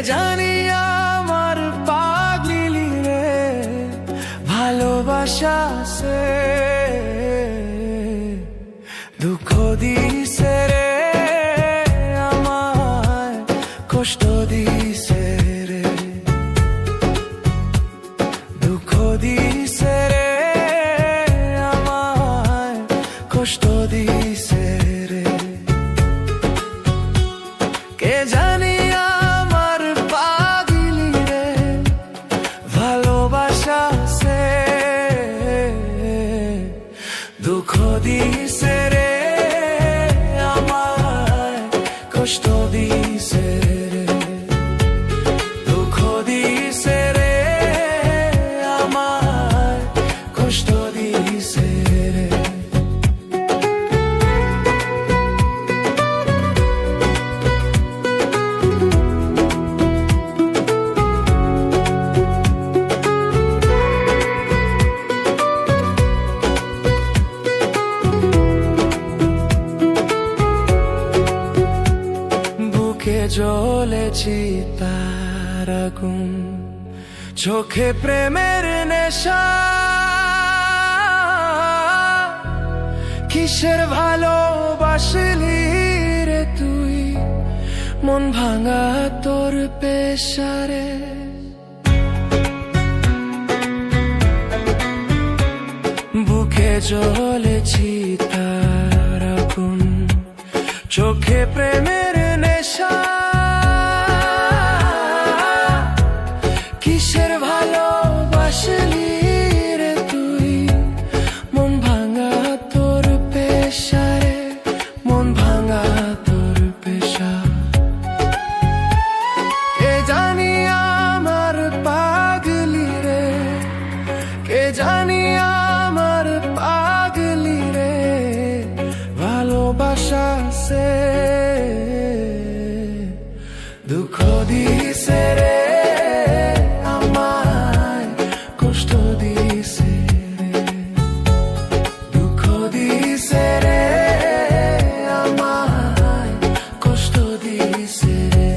জানি আমার পাগলি রে ভালোবাসা সে দুঃখ দিছে রে আমায় কষ্ট দিছে রে দুঃখ দিছে রে আমায় কষ্ট দিছে রে কে জানি আমার পাগলি রে ভালোবাসা সে দুঃখ দিছে রে আমায় কষ্ট দিছে রে দুঃখ দিছে রে আমায় কষ্ট দিছে রে জ্বলেছি তার আগুন চোখে প্রেমের নেশা কিসের ভালোবাসলি রে তুই মন ভাঙা তোর পেশারে বুকে জ্বলেছি তার আগুন চোখে প্রেমের নেশা কিসের ভালোবাসলি রে তুই মন ভাঙা তোর পেশারে মন ভাঙা তোর পেশা কে জানি আমার পাগলি রে কে জানি আমার পাগলি রে ভালোবাসা সে দুঃখ দিছে রে আমায় কষ্ট দিছে রে দুঃখ দিছে রে আমায় কষ্ট দিছে রে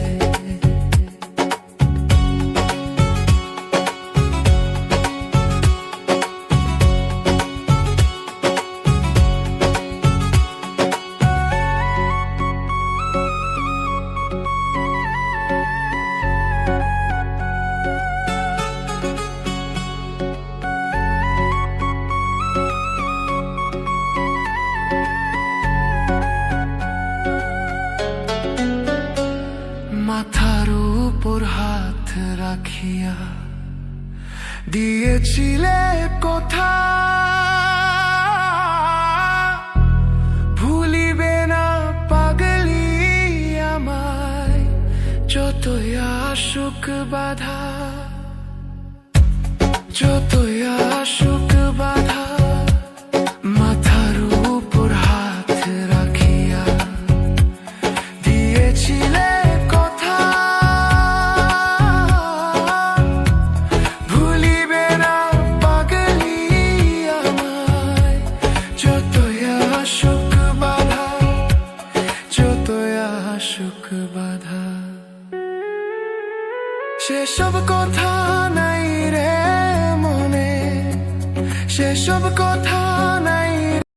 মাথার উপর হাত রাখিয়া দিয়েছিলে কথা ভুলিবে না পাগলি আমায় যতই আসুক বাধা যতই আসুক বাধা মাথার উপর হাত রাখিয়া দিয়েছিলে সেসব কথা নাই রে মনে সেসব কথা